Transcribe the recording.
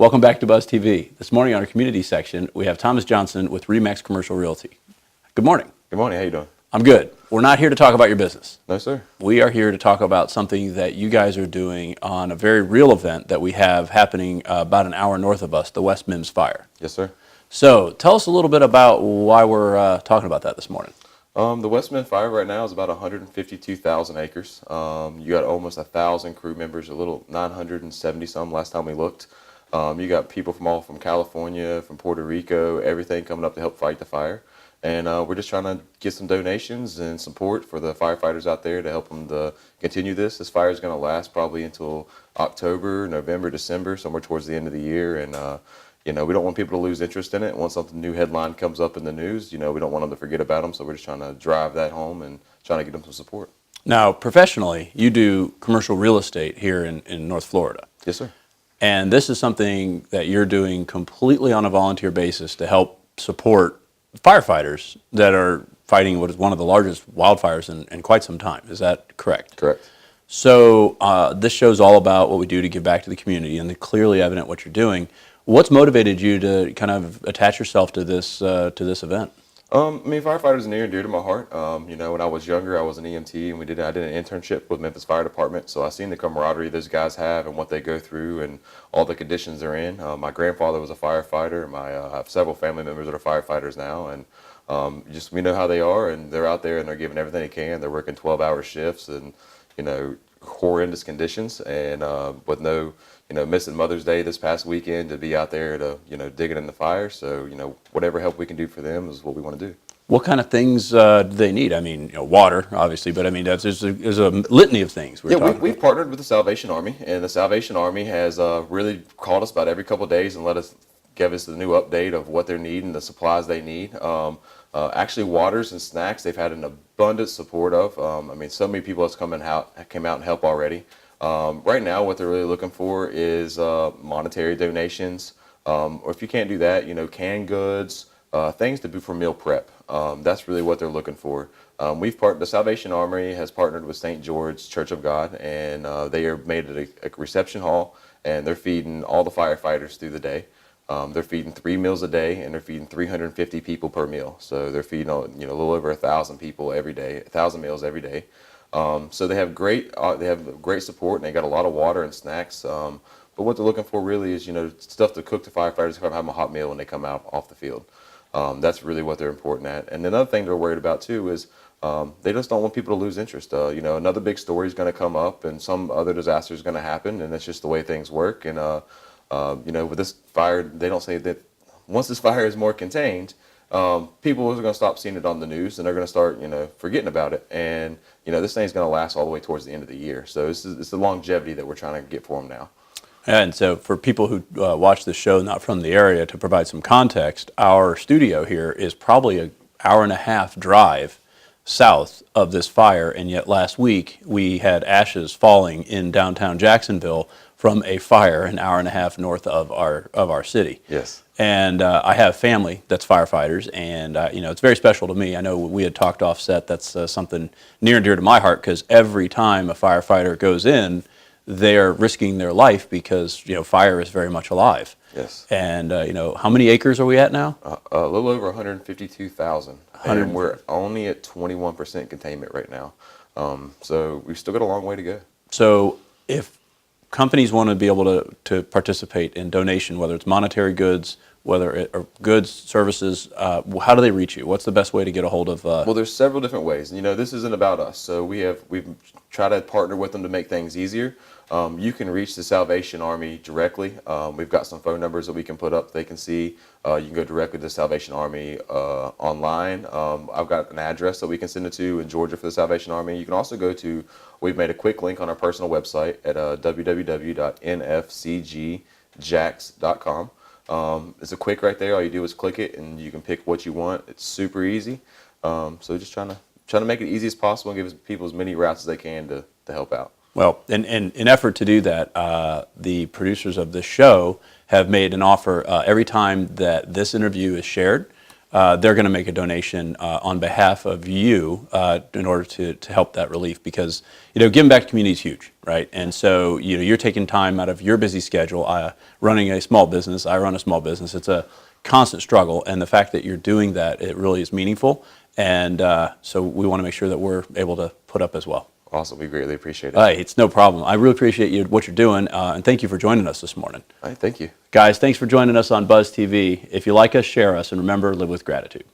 Welcome back to Buzz TV. This morning on our community section, we have Thomas Johnson with Remax Commercial Realty. Good morning. Good morning. How you doing? I'm good. We're not here to talk about your business. No, sir. We are here to talk about something that you guys are doing on a very real event that we have happening about an hour north of us, the West Mims Fire. Yes, sir. So tell us a little bit about why we're talking about that this morning. The West Mims Fire right now is about 152,000 acres. You got almost 1,000 crew members, a little 970 some last time we looked. You got people from California, from Puerto Rico, everything coming up to help fight the fire. And we're just trying to get some donations and support for the firefighters out there to help them to continue this. This fire is going to last probably until October, November, December, somewhere towards the end of the year. And, we don't want people to lose interest in it. Once something new headline comes up in the news, we don't want them to forget about them. So we're just trying to drive that home and trying to get them some support. Now, professionally, you do commercial real estate here in North Florida. Yes, sir. And this is something that you're doing completely on a volunteer basis to help support firefighters that are fighting what is one of the largest wildfires in quite some time. Is that correct? Correct. So this show's all about what we do to give back to the community, and it's clearly evident what you're doing. What's motivated you to kind of attach yourself to this event? Firefighters are near and dear to my heart. When I was younger, I was an EMT, and I did an internship with Memphis Fire Department. So I seen the camaraderie those guys have and what they go through and all the conditions they're in. My grandfather was a firefighter. I have several family members that are firefighters now, and we know how they are, and they're out there and they're giving everything they can. They're working 12-hour shifts and horrendous conditions, and with no missing Mother's Day this past weekend to be out there to digging in the fire. So whatever help we can do for them is what we want to do. What kind of things do they need? I mean, water, obviously, but I mean, there's a litany of things. We've partnered with the Salvation Army, and the Salvation Army has really called us about every couple of days and give us the new update of what they need and the supplies they need. Actually, waters and snacks they've had an abundant support of. So many people came out and helped already. Right now, what they're really looking for is monetary donations, or if you can't do that, canned goods, things to do for meal prep. That's really what they're looking for. The Salvation Army has partnered with St. George's Church of God, and they are made at a reception hall, and they're feeding all the firefighters through the day. They're feeding 3 meals a day, and they're feeding 350 people per meal. So they're feeding a little over 1,000 people every day, 1,000 meals every day. So they have great support, and they got a lot of water and snacks. But what they're looking for really is stuff to cook the firefighters to have them a hot meal when they come out off the field. That's really what they're important at. And another thing they're worried about too is they just don't want people to lose interest. Another big story is going to come up, and some other disaster is going to happen, and that's just the way things work. And with this fire, they don't say that once this fire is more contained, people are going to stop seeing it on the news, and they're going to start, forgetting about it. And, this thing's going to last all the way towards the end of the year. So it's the longevity that we're trying to get for them now. And so for people who watch the show not from the area, to provide some context, our studio here is probably an hour-and-a-half drive south of this fire, and yet last week we had ashes falling in downtown Jacksonville from a fire an hour-and-a-half north of our city. Yes. And I have family that's firefighters, and it's very special to me. I know we had talked offset. That's something near and dear to my heart, because every time a firefighter goes in, they're risking their life because fire is very much alive. Yes. And how many acres are we at now? A little over 152,000, and we're only at 21% containment right now. So we've still got a long way to go. So if companies want to be able to participate in donation, whether it's monetary goods, or goods, services, how do they reach you? What's the best way to get a hold of? Well, there's several different ways. This isn't about us. So we've tried to partner with them to make things easier. You can reach the Salvation Army directly. We've got some phone numbers that we can put up. They can see. You can go directly to the Salvation Army online. I've got an address that we can send it to in Georgia for the Salvation Army. You can also we've made a quick link on our personal website at www.nfcgjax.com. It's a quick right there. All you do is click it, and you can pick what you want. It's super easy. So just trying to make it easy as possible and give people as many routes as they can to help out. Well, in effort to do that, the producers of this show have made an offer every time that this interview is shared. they're going to make a donation on behalf of you in order to help that relief, because giving back to community is huge, right? And so you're taking time out of your busy schedule, running a small business. I run a small business. It's a constant struggle, and the fact that you're doing that, it really is meaningful. And so we want to make sure that we're able to put up as well. Awesome. We greatly appreciate it. Hey, it's no problem. I really appreciate what you're doing, and thank you for joining us this morning. All right, thank you. Guys, thanks for joining us on Buzz TV. If you like us, share us, and remember, live with gratitude.